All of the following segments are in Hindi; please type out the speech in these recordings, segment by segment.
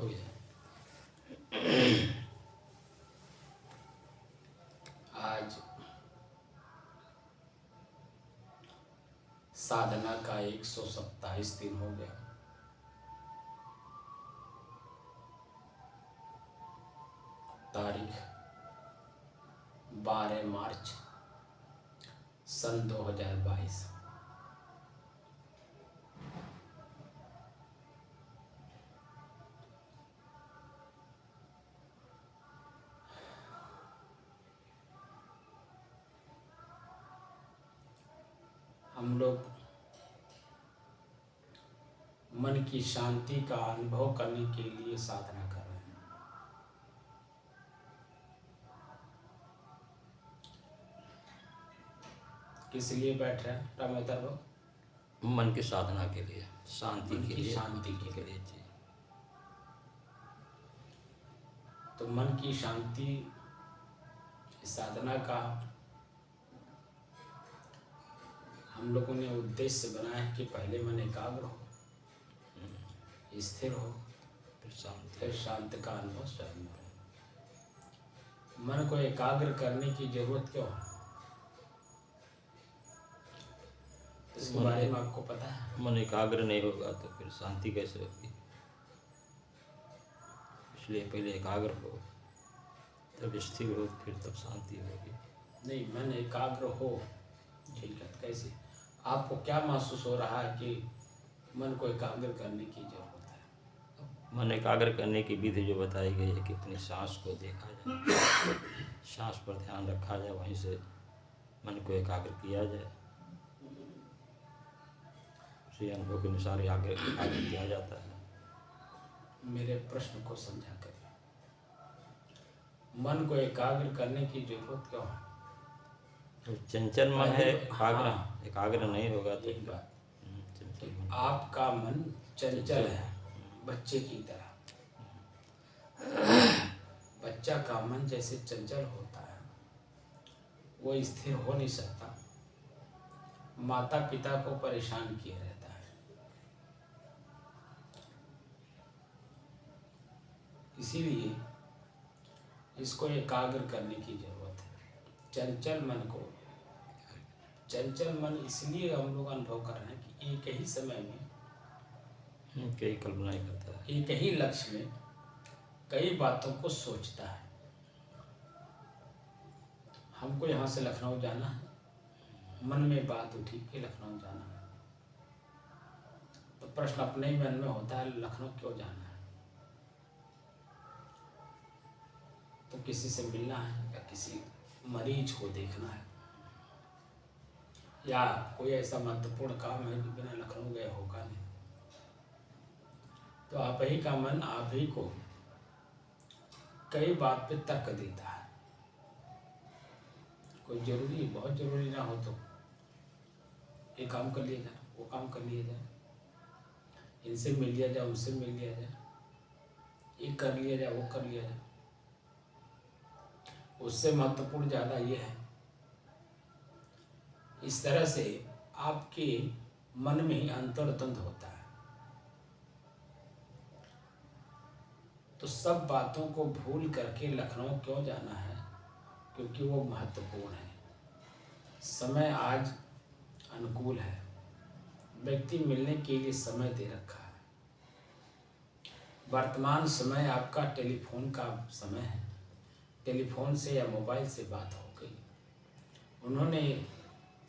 गया। आज साधना का 127 दिन हो गया। तारीख 12 मार्च सन 2022। हम लोग मन की शांति का अनुभव करने के लिए साधना कर रहे हैं। किस लिए बैठ रहे हैं रामोदर बाबू? मन की साधना के लिए, शांति के लिए, शांति के लिए। जी। तो मन की शांति साधना का हम लोगों ने उद्देश्य बनाया कि पहले मन एकाग्र हो, स्थिर हो, फिर शांत का अनुभव स्वयं हो। मन को एकाग्र करने की जरूरत क्यों है? इसके बारे में आपको पता है? मन एकाग्र नहीं होगा तो फिर शांति कैसे होगी? इसलिए पहले एकाग्र हो, तब स्थिर हो, फिर तब शांति होगी। नहीं, मन एकाग्र हो, ठीक है, कैसे? आपको क्या महसूस हो रहा है कि मन को एकाग्र करने की जरूरत है? मन एकाग्र करने की विधि जो बताई गई है कि अपनी सांस को देखा जाए, सांस पर ध्यान रखा जाए, वहीं से मन को एकाग्र किया जाए, उसी अनुभव के अनुसार आगे किया जाता है। मेरे प्रश्न को समझा करिए। मन को एकाग्र करने की जरूरत क्यों है? तो चंचल मन है, एकाग्र नहीं होगा तो यही बात। आपका मन चंचल है, बच्चे की तरह। बच्चा का मन जैसे चंचल होता है, वो स्थिर हो नहीं सकता, माता पिता को परेशान किए रहता है। इसीलिए इसको एकाग्र करने की जरूरत है। चंचल मन इसलिए हम लोग अनुभव कर रहे हैं कि एक ही समय में कई कल्पनाएं करता है, एक ही लक्ष्य में कई बातों को सोचता है। हमको यहाँ से लखनऊ जाना है, मन में बात उठी कि लखनऊ जाना है, तो प्रश्न अपने ही मन में होता है, लखनऊ क्यों जाना है? तो किसी से मिलना है या किसी मरीज को देखना है या कोई ऐसा महत्वपूर्ण काम है कि बिना लखनऊ गए होगा नहीं। तो आप ही का मन आप ही को कई बात पे तर्क देता है। कोई जरूरी, बहुत जरूरी ना हो तो ये काम कर लिया जाए, वो काम कर लिया जाए, इनसे मिल लिया जाए, उनसे मिल लिया जाए, ये कर लिया जाए, वो कर लिया जाए। उससे महत्वपूर्ण ज़्यादा ये है। इस तरह से आपके मन में ही अंतर्द्वंद होता है। तो सब बातों को भूल करके लखनऊ क्यों जाना है? क्योंकि वो महत्वपूर्ण है। समय आज अनुकूल है, व्यक्ति मिलने के लिए समय दे रखा है। वर्तमान समय आपका टेलीफोन का समय है। टेलीफोन से या मोबाइल से बात हो गई, उन्होंने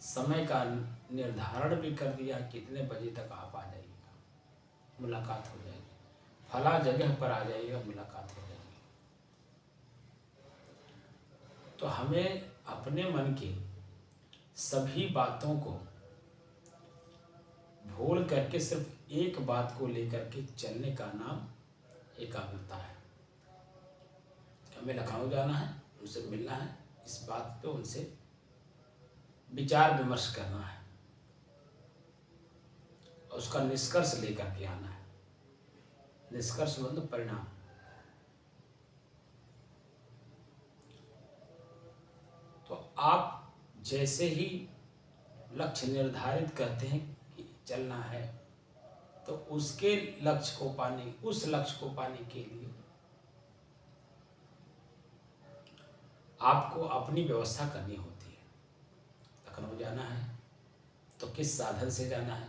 समय का निर्धारण भी कर दिया, कितने बजे तक आप आ जाइएगा, मुलाकात हो जाएगी, फला जगह पर आ जाइएगा, मुलाकात हो जाएगी। तो हमें अपने मन की सभी बातों को भूल करके सिर्फ एक बात को लेकर के चलने का नाम एकाग्रता है। हमें लखनऊ जाना है, उनसे मिलना है, इस बात पे उनसे विचार विमर्श करना है और उसका निष्कर्ष लेकर के आना है। निष्कर्ष मतलब परिणाम। तो आप जैसे ही लक्ष्य निर्धारित करते हैं कि चलना है, तो उसके लक्ष्य को पाने, उस लक्ष्य को पाने के लिए आपको अपनी व्यवस्था करनी होती है। लखनऊ जाना है तो किस साधन से जाना है,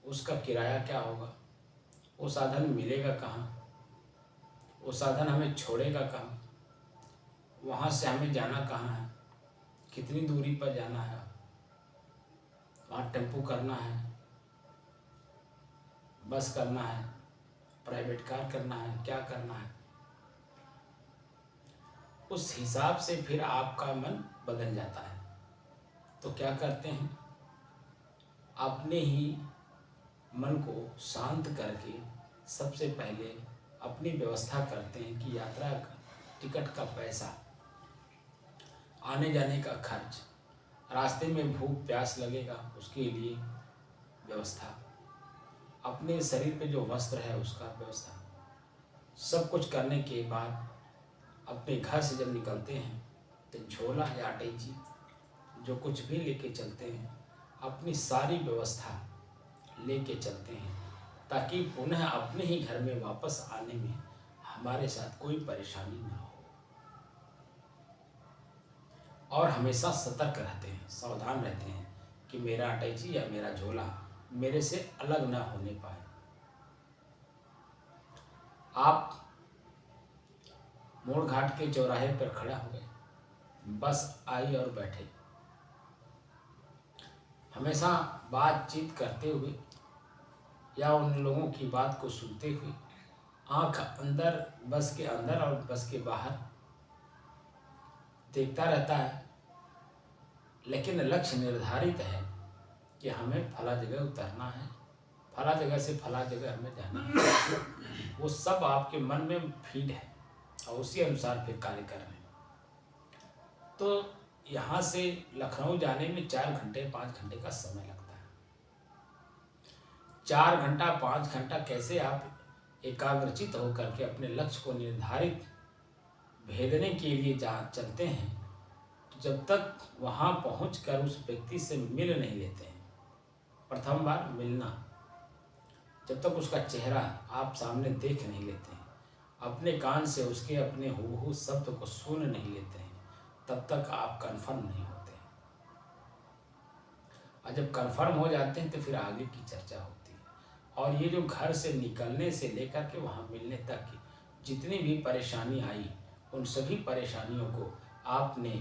उसका किराया क्या होगा, वो साधन मिलेगा कहाँ, वो साधन हमें छोड़ेगा कहाँ, वहाँ से हमें जाना कहाँ है, कितनी दूरी पर जाना है, वहाँ टेम्पो करना है, बस करना है, प्राइवेट कार करना है, क्या करना है, उस हिसाब से फिर आपका मन बदल जाता है। तो क्या करते हैं, अपने ही मन को शांत करके सबसे पहले अपनी व्यवस्था करते हैं कि यात्रा का टिकट का पैसा, आने जाने का खर्च, रास्ते में भूख प्यास लगेगा उसके लिए व्यवस्था, अपने शरीर पे जो वस्त्र है उसका व्यवस्था, सब कुछ करने के बाद अपने घर से जब निकलते हैं तो झोला या अटैची जो कुछ भी लेके चलते हैं, अपनी सारी व्यवस्था लेके चलते हैं ताकि पुनः अपने ही घर में वापस आने में हमारे साथ कोई परेशानी ना हो। और हमेशा सतर्क रहते हैं, सावधान रहते हैं कि मेरा अटैची या मेरा झोला मेरे से अलग ना होने पाए। आप मोड़ घाट के चौराहे पर खड़ा हो गए, बस आई और बैठे, हमेशा बातचीत करते हुए या उन लोगों की बात को सुनते हुए आंख अंदर बस के अंदर और बस के बाहर देखता रहता है, लेकिन लक्ष्य निर्धारित है कि हमें फला जगह उतरना है, फला जगह से फला जगह हमें जाना है। वो सब आपके मन में फीड है और उसी अनुसार फिर कार्य कर रहे हैं। तो यहाँ से लखनऊ जाने में 4 घंटे 5 घंटे का समय लगता है। 4 घंटा 5 घंटा कैसे आप एकाग्रचित होकर के अपने लक्ष्य को निर्धारित भेदने के लिए चलते हैं, तो जब तक वहाँ पहुँचकर उस व्यक्ति से मिल नहीं लेते हैं, प्रथम बार मिलना, जब तक उसका चेहरा आप सामने देख नहीं लेते हैं, अपने कान से उसके अपने हूबहू शब्द को सुन नहीं लेते हैं, तब तक आप कंफर्म नहीं होते हैं। और जब कंफर्म हो जाते हैं तो फिर आगे की चर्चा होती है। और ये जो घर से निकलने से लेकर के वहाँ मिलने तक की जितनी भी परेशानी आई, उन सभी परेशानियों को आपने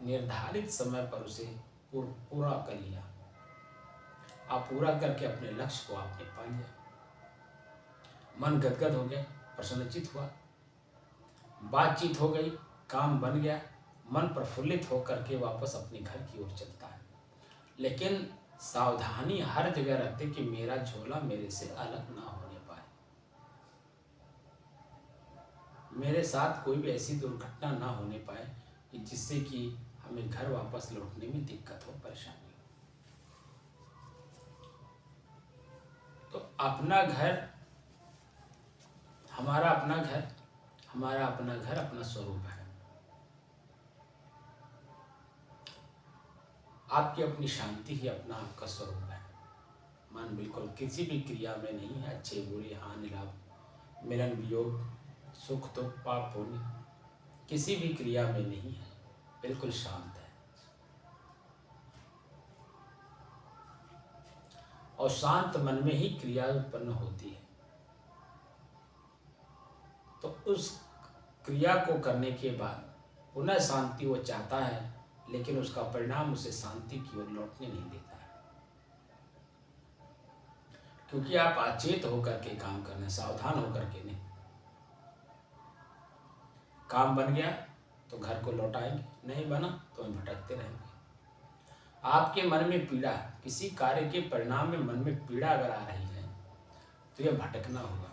निर्धारित समय पर उसे पूरा कर लिया। आप पूरा करके अपने लक्ष्य को आपने पा लिया, मन गदगद हो गया, प्रसन्नचित हुआ, बातचीत हो गई, काम बन गया, मन प्रफुल्लित होकर के वापस अपने घर की ओर चलता है। लेकिन सावधानी हर जगह रखते कि मेरा झोला मेरे से अलग ना होने पाए, मेरे साथ कोई भी ऐसी दुर्घटना ना होने पाए कि जिससे कि हमें घर वापस लौटने में दिक्कत हो, परेशानी हो। तो अपना घर, हमारा अपना घर, हमारा अपना घर अपना स्वरूप है। आपकी अपनी शांति ही अपना आपका स्वरूप है। मन बिल्कुल किसी भी क्रिया में नहीं है, अच्छे बुरे हानि लाभ, मिलन वियोग, सुख दुख पाप पुण्य, किसी भी क्रिया में नहीं है, बिल्कुल शांत है। और शांत मन में ही क्रिया उत्पन्न होती है। तो उस क्रिया को करने के बाद पुनः शांति वो चाहता है, लेकिन उसका परिणाम उसे शांति की ओर लौटने नहीं देता है, क्योंकि आप अचेत होकर के काम करना, सावधान होकर के नहीं। काम बन गया तो घर को लौटाएंगे, नहीं बना तो हम भटकते रहेंगे। आपके मन में पीड़ा, किसी कार्य के परिणाम में मन में पीड़ा अगर आ रही है तो यह भटकना होगा।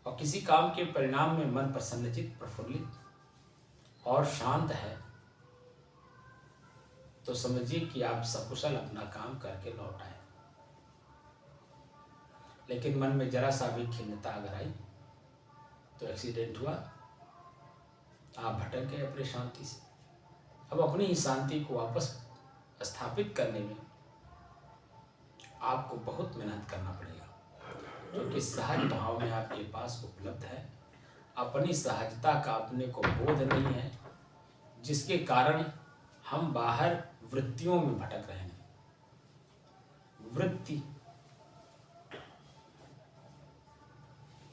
और किसी काम के परिणाम में मन प्रसन्नचित, प्रफुल्लित और शांत है, तो समझिए कि आप सकुशल अपना काम करके लौट आए। लेकिन मन में जरा सा भी खिन्नता अगर आई तो एक्सीडेंट हुआ, आप भटक गए अपनी शांति से। अब अपनी ही शांति को वापस स्थापित करने में आपको बहुत मेहनत करना पड़ेगा, क्योंकि सहज भाव में आपके पास उपलब्ध है। अपनी सहजता का अपने को बोध नहीं है, जिसके कारण हम बाहर वृत्तियों में भटक रहे हैं। वृत्ति,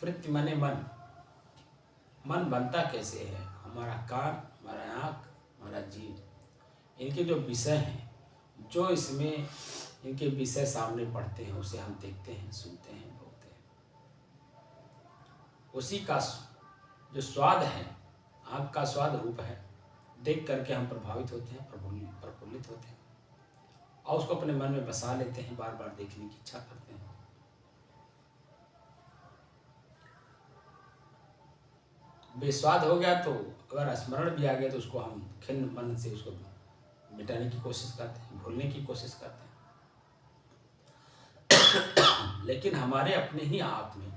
वृत्ति माने मन। मन बनता कैसे है? हमारा कान, हमारा आँख, हमारा जीव, इनके जो विषय हैं, जो इसमें इनके विषय सामने पड़ते हैं, उसे हम देखते हैं, सुनते हैं, भोगते हैं। उसी का जो स्वाद है, आँख का स्वाद रूप है, देख करके हम प्रभावित होते हैं, प्रफुल्लित होते हैं और उसको अपने मन में बसा लेते हैं, बार बार देखने की इच्छा करते हैं। बेस्वाद हो गया तो अगर स्मरण भी आ गया तो उसको हम खिन्न मन से उसको मिटाने की कोशिश करते हैं, भूलने की कोशिश करते हैं। लेकिन हमारे अपने ही आप में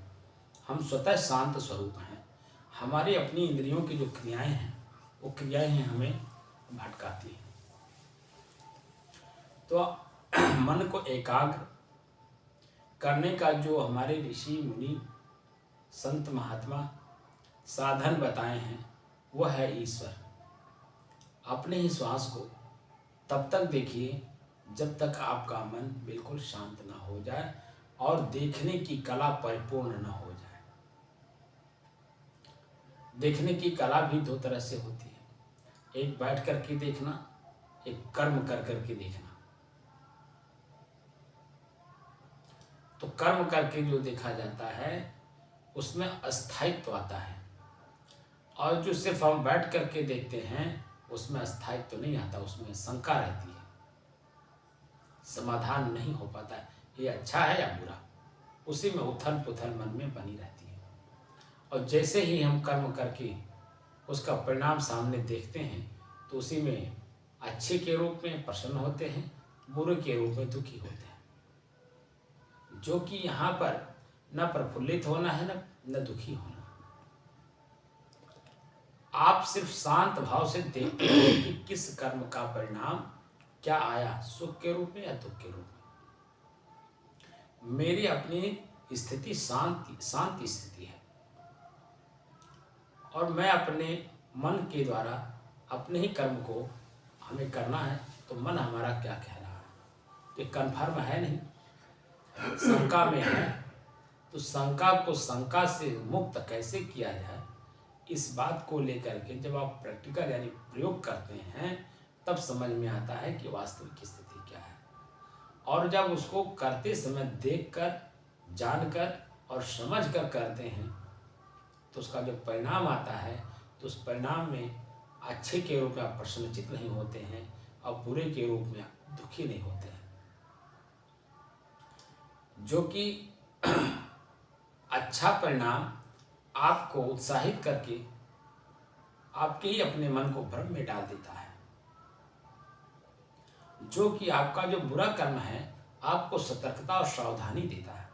हम स्वतः शांत स्वरूप हैं। हमारी अपनी इंद्रियों की जो क्रियाएं हैं, वो क्रियाएं हैं हमें भटकाती हैं। तो मन को एकाग्र करने का जो हमारे ऋषि मुनि संत महात्मा साधन बताए हैं, वह है ईश्वर। अपने ही श्वास को तब तक देखिए जब तक आपका मन बिल्कुल शांत ना हो जाए और देखने की कला परिपूर्ण न हो जाए। देखने की कला भी दो तरह से होती है, एक बैठ करके देखना, एक कर्म कर करके देखना। तो कर्म करके जो देखा जाता है उसमें अस्थायित्व आता है, और जो सिर्फ हम बैठ करके देखते हैं उसमें अस्थायित्व तो नहीं आता, उसमें शंका रहती है, समाधान नहीं हो पाता है, ये अच्छा है या बुरा, उसी में उथल पुथल मन में बनी रहती है। और जैसे ही हम कर्म करके उसका परिणाम सामने देखते हैं तो उसी में अच्छे के रूप में प्रसन्न होते हैं, बुरे के रूप में दुखी होते हैं। जो कि यहाँ पर न प्रफुल्लित होना है न दुखी होना। आप सिर्फ शांत भाव से देखते हैं कि किस कर्म का परिणाम क्या आया, सुख के रूप में या दुख के रूप में। मेरी अपनी स्थिति शांति स्थिति है, और मैं अपने मन के द्वारा अपने ही कर्म को हमें करना है। तो मन हमारा क्या कह रहा है, तो कन्फर्म है नहीं, शंका में है। तो शंका को शंका से मुक्त कैसे किया जाए, इस बात को लेकर के जब आप प्रैक्टिकल यानी प्रयोग करते हैं तब समझ में आता है कि वास्तविक स्थिति क्या है। और जब उसको करते समय देखकर, जानकर और समझकर करते हैं तो उसका जो परिणाम आता है तो उस परिणाम में अच्छे के रूप में आप प्रसन्नचित्त नहीं होते हैं और बुरे के रूप में आप दुखी नहीं होते हैं। जो कि अच्छा परिणाम आपको उत्साहित करके आपके ही अपने मन को भ्रम में डाल देता है। जो कि आपका जो बुरा कर्म है आपको सतर्कता और सावधानी देता है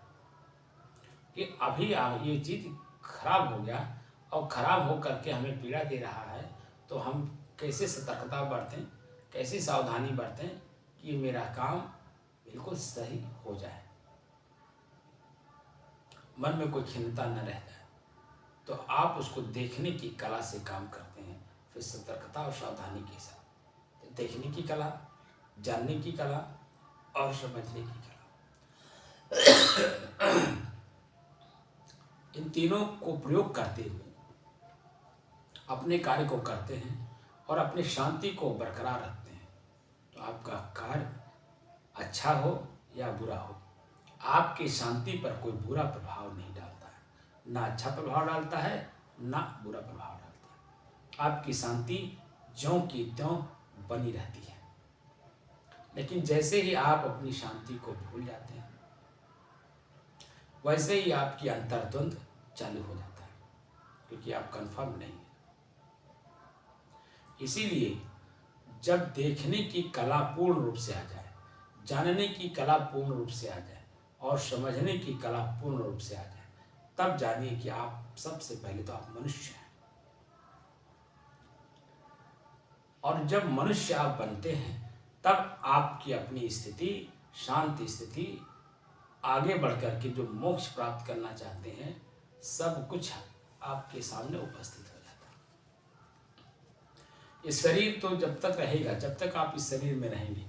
कि अभी ये चीज खराब हो गया और खराब हो करके हमें पीड़ा दे रहा है, तो हम कैसे सतर्कता बरतें, कैसी सावधानी बरतें कि ये मेरा काम बिल्कुल सही हो जाए, मन में कोई खिन्नता न रह जाए। तो आप उसको देखने की कला से काम करते हैं, फिर सतर्कता और सावधानी के साथ। तो देखने की कला, जानने की कला और समझने की कला, इन तीनों को प्रयोग करते हुए अपने कार्य को करते हैं और अपनी शांति को बरकरार रखते हैं। तो आपका कार्य अच्छा हो या बुरा हो, आपकी शांति पर कोई बुरा प्रभाव नहीं डालता है, ना अच्छा प्रभाव डालता है ना बुरा प्रभाव डालता है। आपकी शांति ज्यों की त्यों बनी रहती है। लेकिन जैसे ही आप अपनी शांति को भूल जाते हैं वैसे ही आपकी अंतर्द्वंद चालू हो जाता है, क्योंकि आप कंफर्म नहीं है। इसीलिए जब देखने की कला पूर्ण रूप से आ जाए, जानने की कला पूर्ण रूप से आ जाए और समझने की कला पूर्ण रूप से आ जाए, तब जानिए कि आप सबसे पहले तो आप मनुष्य हैं। और जब मनुष्य आप बनते हैं तब आपकी अपनी स्थिति, शांत स्थिति, आगे बढ़ कर के जो मोक्ष प्राप्त करना चाहते हैं, सब कुछ आपके सामने उपस्थित हो जाता है। ये शरीर तो जब तक रहेगा, जब तक आप इस शरीर में रहेंगे,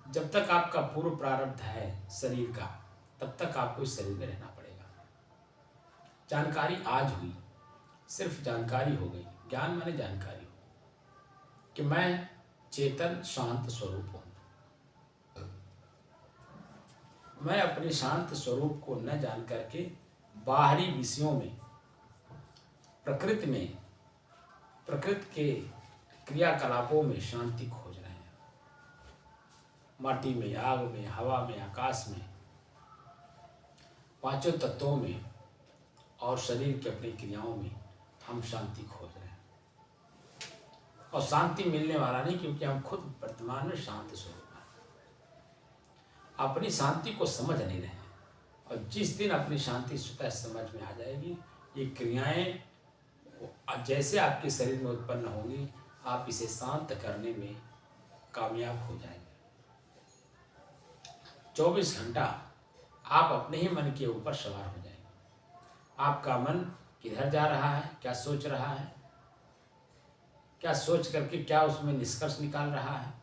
जब तक आपका पूर्व प्रारब्ध है शरीर का, तब तक आपको इस शरीर में रहना पड़ेगा। जानकारी आज हुई, सिर्फ जानकारी हो गई, ज्ञान माने जानकारी हो कि मैं चेतन शांत स्वरूप हूं। मैं अपने शांत स्वरूप को न जान करके बाहरी विषयों में, प्रकृति में, प्रकृति के क्रियाकलापों में शांति खोज रहे हैं। माटी में, आग में, हवा में, आकाश में, पांचों तत्वों में और शरीर की अपनी क्रियाओं में हम शांति खोज रहे हैं। और शांति मिलने वाला नहीं, क्योंकि हम खुद वर्तमान में शांत स्वरूप हैं। अपनी शांति को समझ नहीं रहे हैं। और जिस दिन अपनी शांति स्वतः समझ में आ जाएगी, ये क्रियाएं जैसे आपके शरीर में उत्पन्न होंगी, आप इसे शांत करने में कामयाब हो जाएंगे। 24 घंटा आप अपने ही मन के ऊपर सवार हो जाएंगे। आपका मन किधर जा रहा है, क्या सोच रहा है, क्या सोच करके क्या उसमें निष्कर्ष निकाल रहा है,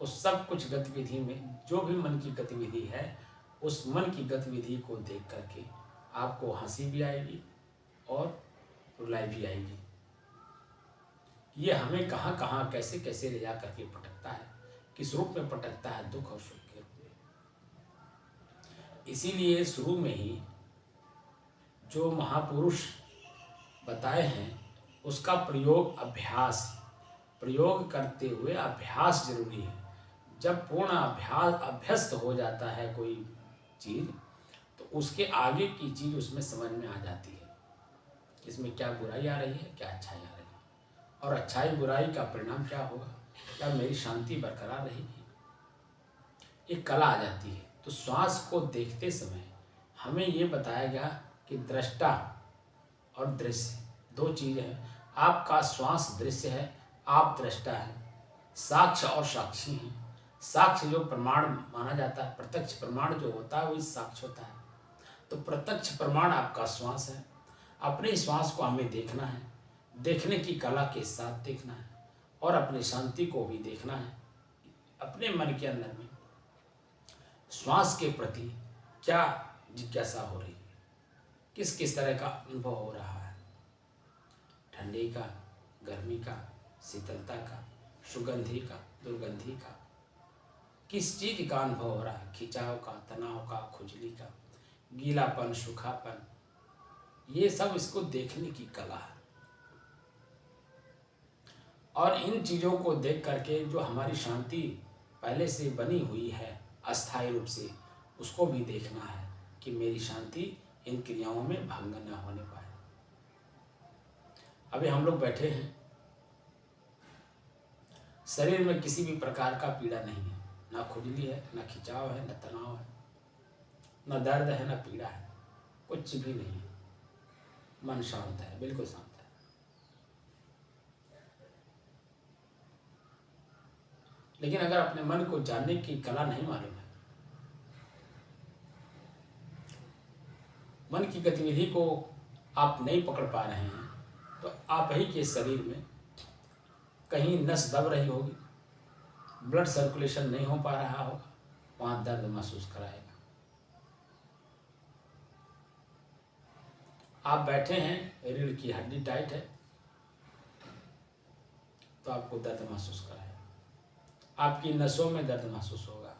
उस सब कुछ गतिविधि में जो भी मन की गतिविधि है, उस मन की गतिविधि को देख करके आपको हंसी भी आएगी और रुलाई भी आएगी। ये हमें कहाँ कहाँ कैसे कैसे ले जा करके पटकता है, किस रूप में पटकता है, दुख और सुख के रूप में। इसीलिए शुरू में ही जो महापुरुष बताए हैं, उसका प्रयोग करते हुए अभ्यास जरूरी है। जब पूर्ण अभ्यस्त हो जाता है कोई चीज, तो उसके आगे की चीज उसमें समझ में आ जाती है, इसमें क्या बुराई आ रही है, क्या अच्छाई आ रही है, और अच्छाई बुराई का परिणाम क्या होगा, क्या मेरी शांति बरकरार रहेगी, एक कला आ जाती है। तो श्वास को देखते समय हमें ये बताया गया कि दृष्टा और दृश्य दो चीज़ हैं। आपका श्वास दृश्य है, आप दृष्टा हैं। साक्ष्य और साक्षी हैं। साक्ष्य जो प्रमाण माना जाता है, प्रत्यक्ष प्रमाण जो होता है वही साक्ष्य होता है। तो प्रत्यक्ष प्रमाण आपका श्वास है। अपने श्वास को हमें देखना है, देखने की कला के साथ देखना है, और अपनी शांति को भी देखना है। अपने मन के अंदर में श्वास के प्रति क्या जिज्ञासा हो रही है, किस किस तरह का अनुभव हो रहा है, ठंडी का, गर्मी का, शीतलता का, सुगंधी का, दुर्गंधी का, किस चीज का अनुभव हो रहा है, खिंचाव का, तनाव का, खुजली का, गीलापन, सूखापन, ये सब इसको देखने की कला है। और इन चीजों को देख करके जो हमारी शांति पहले से बनी हुई है अस्थायी रूप से, उसको भी देखना है कि मेरी शांति इन क्रियाओं में भंग न होने पाए। अभी हम लोग बैठे हैं, शरीर में किसी भी प्रकार का पीड़ा नहीं है, ना खुजली है, ना खिंचाव है, ना तनाव है, ना दर्द है, ना पीड़ा है, कुछ भी नहीं है। मन शांत है, बिल्कुल शांत है। लेकिन अगर अपने मन को जानने की कला नहीं मालूम है, मन की गतिविधि को आप नहीं पकड़ पा रहे हैं, तो आप ही के शरीर में कहीं नस दब रही होगी, ब्लड सर्कुलेशन नहीं हो पा रहा होगा, वहाँ दर्द महसूस कराएगा। आप बैठे हैं, रीढ़ की हड्डी टाइट है, तो आपको दर्द महसूस कराएगा। आपकी नसों में दर्द महसूस होगा,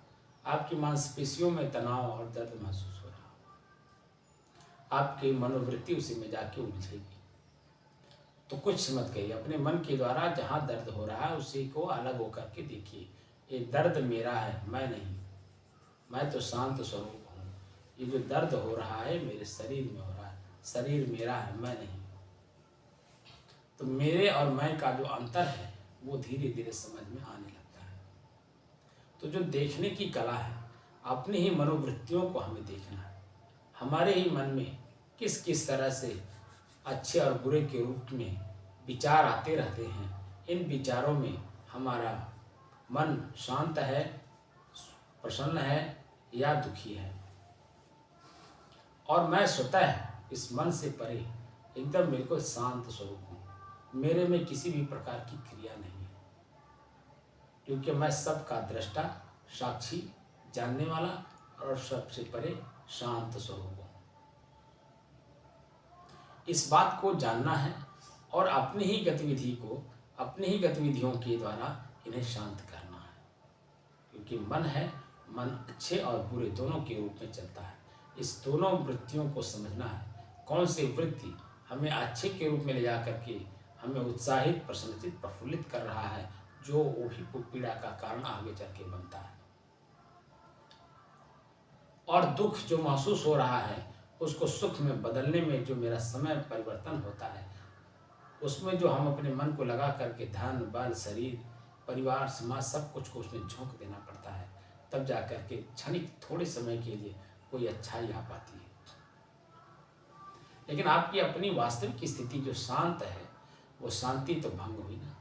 आपकी मांसपेशियों में तनाव और दर्द महसूस हो रहा होगा, आपकी मनोवृत्ति उसी में जाके उलझेगी। तो कुछ मत कहिए, अपने मन के द्वारा जहाँ दर्द हो रहा है उसी को अलग होकर के देखिए। ये दर्द मेरा है, मैं नहीं, मैं तो शांत स्वरूप हूँ। ये जो दर्द हो रहा है मेरे शरीर में हो रहा है, शरीर मेरा है, मैं नहीं। तो मेरे और मैं का जो अंतर है वो धीरे धीरे समझ में आने लगता है। तो जो देखने की कला है, अपनी ही मनोवृत्तियों को हमें देखना है। हमारे ही मन में किस किस तरह से अच्छे और बुरे के रूप में विचार आते रहते हैं। इन विचारों में हमारा मन शांत है, प्रसन्न है, या दुखी है। और मैं स्वतः इस मन से परे एकदम बिल्कुल शांत स्वरूप हूँ। मेरे में किसी भी प्रकार की क्रिया नहीं है, क्योंकि मैं सबका दृष्टा, साक्षी, जानने वाला और सबसे परे शांत स्वरूप हूँ। इस बात को जानना है और अपनी ही गतिविधियों के द्वारा इन्हें शांत करना है, क्योंकि मन है, मन अच्छे और बुरे दोनों के रूप में चलता है। इस दोनों वृत्तियों को समझना है, कौन सी वृत्ति हमें अच्छे के रूप में ले जा करके हमें उत्साहित, प्रसन्नचित, प्रफुल्लित कर रहा है, जो वो भी पीड़ा का कारण आगे चल के बनता है। और दुख जो महसूस हो रहा है उसको सुख में बदलने में जो मेरा समय परिवर्तन होता है, उसमें जो हम अपने मन को लगा करके धन, बल, शरीर, परिवार, समाज सब कुछ को उसमें झोंक देना पड़ता है, तब जा करके क्षणिक थोड़े समय के लिए कोई अच्छाई आ पाती है। लेकिन आपकी अपनी वास्तविक स्थिति जो शांत है, वो शांति तो भंग हुई ना।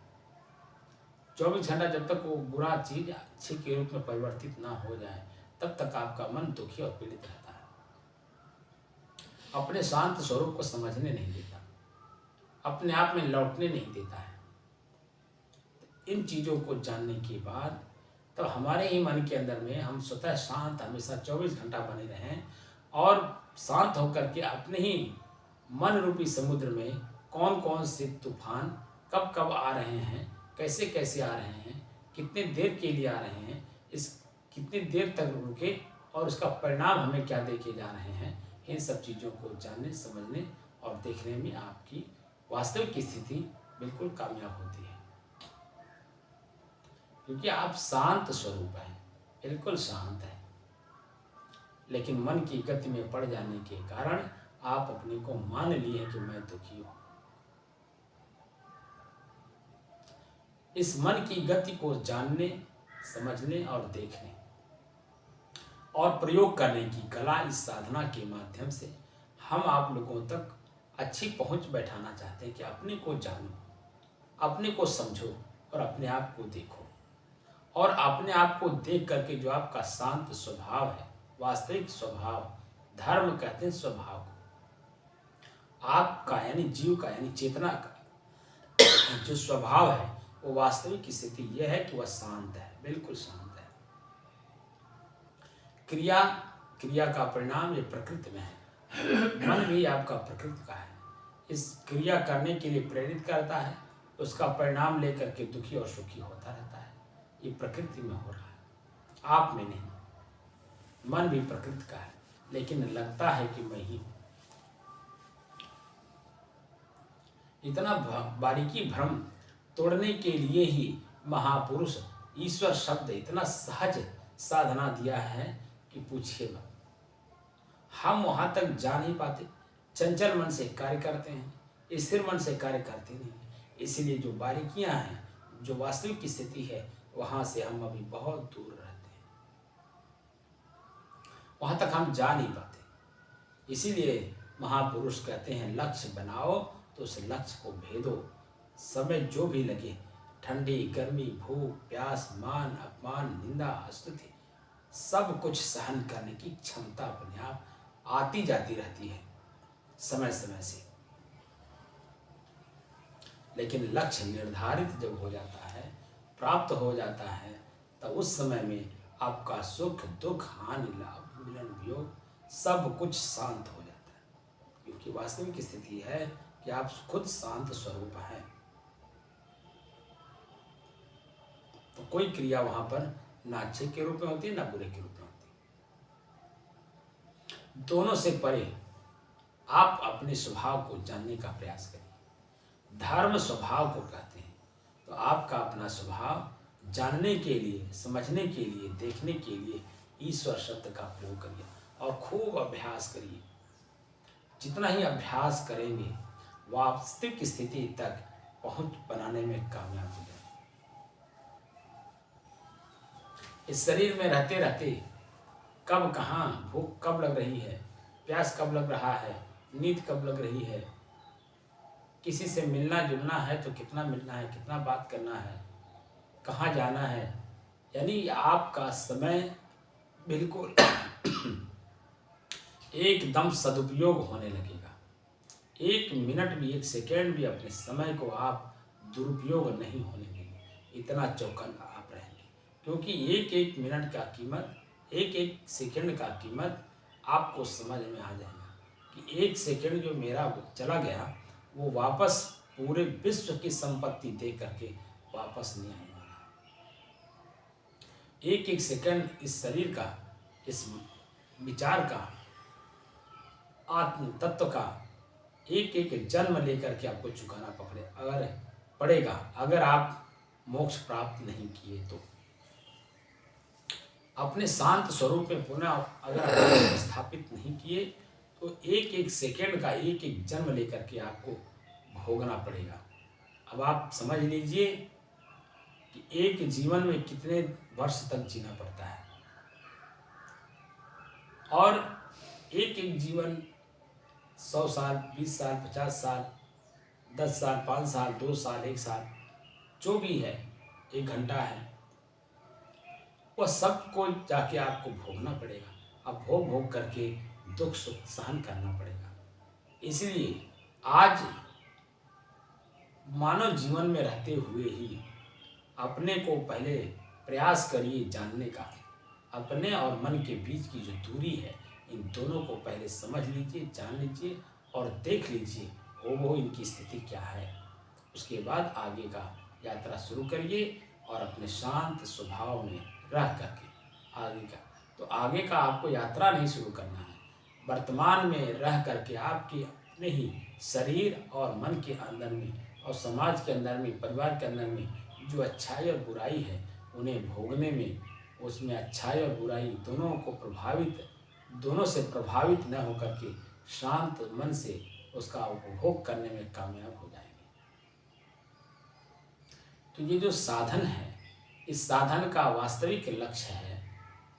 24 घंटा जब तक वो बुरा चीज अच्छे के रूप में परिवर्तित ना हो जाए, तब तक आपका मन दुखी और पीड़ित रहता है, अपने शांत स्वरूप को समझने नहीं देता, अपने आप में लौटने नहीं देता है। इन चीज़ों को जानने के बाद तो हमारे ही मन के अंदर में हम स्वतः शांत हमेशा 24 घंटा बने रहें और शांत होकर के अपने ही मन रूपी समुद्र में कौन कौन से तूफान कब कब आ रहे हैं, कैसे कैसे आ रहे हैं, कितने देर के लिए आ रहे हैं, इस कितनी देर तक रुके और उसका परिणाम हमें क्या दे के जा रहे हैं, इन सब चीज़ों को जानने, समझने और देखने में आपकी वास्तविक स्थिति बिल्कुल कामयाब होती है। क्योंकि आप शांत स्वरूप हैं, बिल्कुल शांत हैं, लेकिन मन की गति में पड़ जाने के कारण आप अपने को मान लिए कि मैं दुखी हूं। इस मन की गति को जानने, समझने और देखने और प्रयोग करने की कला, इस साधना के माध्यम से हम आप लोगों तक अच्छी पहुंच बैठाना चाहते हैं कि अपने को जानो, अपने को समझो और अपने आप को देखो। और अपने आप को देख करके जो आपका शांत स्वभाव है, वास्तविक स्वभाव, धर्म कहते हैं स्वभाव को, आपका यानी जीव का यानी चेतना का जो स्वभाव है, वो वास्तविक स्थिति यह है कि वह शांत है, बिल्कुल शांत है। क्रिया का परिणाम ये प्रकृति में है। मन भी आपका प्रकृति का है, इस क्रिया करने के लिए प्रेरित करता है, उसका परिणाम लेकर के दुखी और सुखी होता रहता है। ये प्रकृति में हो रहा है, आप में नहीं। मन भी प्रकृति का है, लेकिन लगता है कि मैं ही हूं। इतना बारीकी भ्रम तोड़ने के लिए ही महापुरुष ईश्वर शब्द इतना सहज साधना दिया है कि पूछिए मत। हम वहां तक जा नहीं पाते, चंचल मन से कार्य करते हैं, स्थिर मन से कार्य करते नहीं। इसलिए जो बारीकियां हैं, जो वास्तविक स्थिति है, वहां से हम अभी बहुत दूर रहते हैं, वहां तक हम जा नहीं पाते। इसीलिए महापुरुष कहते हैं लक्ष्य बनाओ तो उस लक्ष्य को भेदो। समय जो भी लगे, ठंडी, गर्मी, भूख, प्यास, मान, अपमान, निंदा, स्तुति, सब कुछ सहन करने की क्षमता अपने आप आती जाती रहती है समय समय से। लेकिन लक्ष्य निर्धारित जब हो जाता है, प्राप्त हो जाता है, तब उस समय में आपका सुख, दुख, हानि, लाभ, मिलन, वियोग सब कुछ शांत हो जाता है। क्योंकि वास्तविक स्थिति है कि आप खुद शांत स्वरूप हैं, तो कोई क्रिया वहां पर ना अच्छे के रूप में होती है ना बुरे के रूप में होती है। दोनों से परे आप अपने स्वभाव को जानने का प्रयास करिए। धर्म स्वभाव को कहते हैं। तो आपका अपना स्वभाव जानने के लिए, समझने के लिए, देखने के लिए ईश्वर शब्द का प्रयोग करिए और खूब अभ्यास करिए। जितना ही अभ्यास करेंगे, वास्तविक स्थिति तक पहुंच बनाने में कामयाब हो जाएंगे। इस शरीर में रहते रहते कब कहाँ भूख कब लग रही है, प्यास कब लग रहा है, नींद कब लग रही है, किसी से मिलना जुलना है तो कितना मिलना है, कितना बात करना है, कहाँ जाना है, यानी आपका समय बिल्कुल एकदम सदुपयोग होने लगेगा। 1 मिनट भी 1 सेकेंड भी अपने समय को आप दुरुपयोग नहीं होने देंगे, इतना चौकन्ना आप रहेंगे। क्योंकि एक एक मिनट का कीमत, एक एक सेकेंड का कीमत आपको समझ में आ जाएगा कि 1 सेकेंड जो मेरा वो चला गया वो वापस पूरे विश्व की संपत्ति दे करके वापस नहीं आने वाला। एक एक सेकेंड इस शरीर का, इस विचार का, आत्म तत्व का एक एक जन्म लेकर के आपको चुकाना पड़ेगा अगर आप मोक्ष प्राप्त नहीं किए तो। अपने शांत स्वरूप में पुनः अगर आप स्थापित नहीं किए तो एक एक सेकेंड का एक एक जन्म लेकर के आपको भोगना पड़ेगा। अब आप समझ लीजिए कि एक जीवन में कितने वर्ष तक जीना पड़ता है, और एक एक जीवन 100 साल, 20 साल, 50 साल, 10 साल, 5 साल, 2 साल, 1 साल, जो भी है, 1 घंटा है, वह सबको जाके आपको भोगना पड़ेगा। अब भोग करके दुख सुख सहन करना पड़ेगा। इसलिए आज मानव जीवन में रहते हुए ही अपने को पहले प्रयास करिए जानने का। अपने और मन के बीच की जो दूरी है, इन दोनों को पहले समझ लीजिए, जान लीजिए और देख लीजिए वो इनकी स्थिति क्या है। उसके बाद आगे का यात्रा शुरू करिए और अपने शांत स्वभाव में रह करके आगे का आपको यात्रा नहीं शुरू करना है। वर्तमान में रह करके आपके अपने ही शरीर और मन के अंदर में और समाज के अंदर में, परिवार के अंदर में जो अच्छाई और बुराई है उन्हें भोगने में, उसमें अच्छाई और बुराई दोनों से प्रभावित न होकर के शांत मन से उसका उपभोग करने में कामयाब हो जाएंगे। तो ये जो साधन है, इस साधन का वास्तविक लक्ष्य है,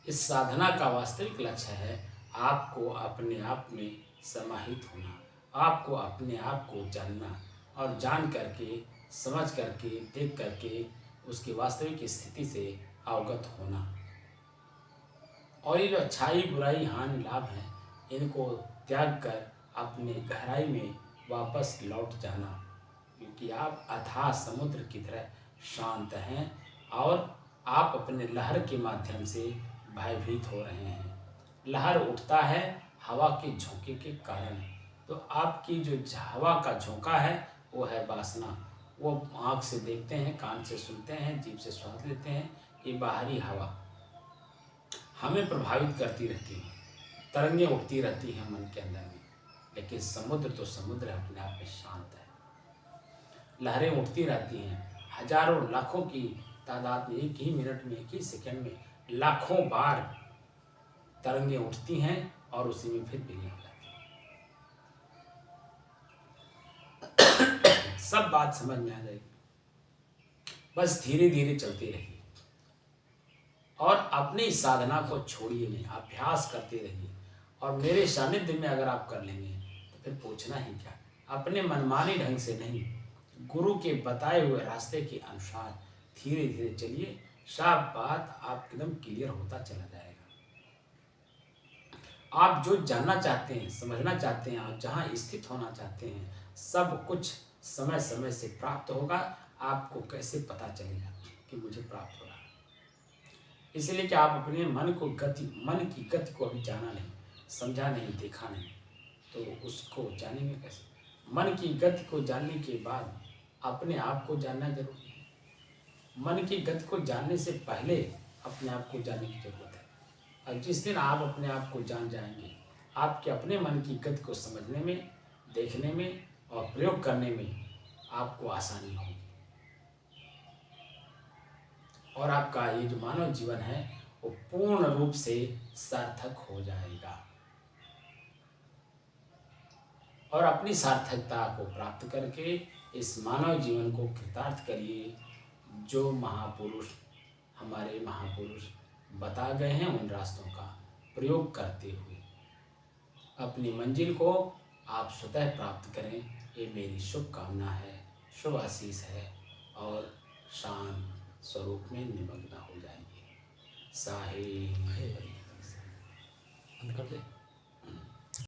इस साधना का वास्तविक लक्ष्य है आपको अपने आप में समाहित होना, आपको अपने आप को जानना और जान करके, समझ करके, देख करके उसकी वास्तविक स्थिति से अवगत होना। और ये जो अच्छाई बुराई हानि लाभ है, इनको त्याग कर अपने गहराई में वापस लौट जाना, क्योंकि आप अथाह समुद्र की तरह शांत हैं और आप अपने लहर के माध्यम से भयभीत हो रहे हैं। लहर उठता है हवा के झोंके के कारण, तो आपकी जो हवा का झोंका है वो है वासना। वो आँख से देखते हैं, कान से सुनते हैं, जीभ से स्वाद लेते हैं, ये बाहरी हवा हमें प्रभावित करती रहती है, तरंगें उठती रहती हैं मन के अंदर में। लेकिन समुद्र तो समुद्र अपने आप में शांत है, लहरें उठती रहती हैं, हजारों लाखों की तादाद में, एक ही मिनट में, एक ही सेकंड में लाखों बार तरंगें उठती हैं और उसी में फिर विलीन हो जाती हैं। सब बात समझ में आ जाएगी। बस धीरे धीरे चलते रहिए और अपनी साधना को छोड़िए नहीं, अभ्यास करते रहिए। और मेरे सानिध्य में अगर आप कर लेंगे तो फिर पूछना ही क्या। अपने मनमानी ढंग से नहीं, गुरु के बताए हुए रास्ते के अनुसार धीरे धीरे चलिए, सब बात आप एकदम क्लियर होता चला जाएगा। आप जो जानना चाहते हैं, समझना चाहते हैं और जहाँ स्थित होना चाहते हैं, सब कुछ समय समय से प्राप्त होगा। आपको कैसे पता चलेगा कि मुझे प्राप्त हो रहा है? इसलिए कि आप अपने मन की गति को अभी जाना नहीं, समझा नहीं, देखा नहीं, तो उसको जानेंगे कैसे? मन की गति को जानने के बाद अपने आप को जानना जरूरी है। मन की गति को जानने से पहले अपने आप को जानने की जरूरत है। और जिस दिन आप अपने आप को जान जाएंगे, आपके अपने मन की गति को समझने में, देखने में और प्रयोग करने में आपको आसानी होगी और आपका ये जो मानव जीवन है वो पूर्ण रूप से सार्थक हो जाएगा। और अपनी सार्थकता को प्राप्त करके इस मानव जीवन को कृतार्थ करिए। जो महापुरुष, हमारे महापुरुष बता गए हैं, उन रास्तों का प्रयोग करते हुए अपनी मंजिल को आप स्वतः प्राप्त करें, ये मेरी शुभकामना है, शुभ आशीष है। और शांत स्वरूप में निमग्न हो जाएंगे। साहे बंद कर दे।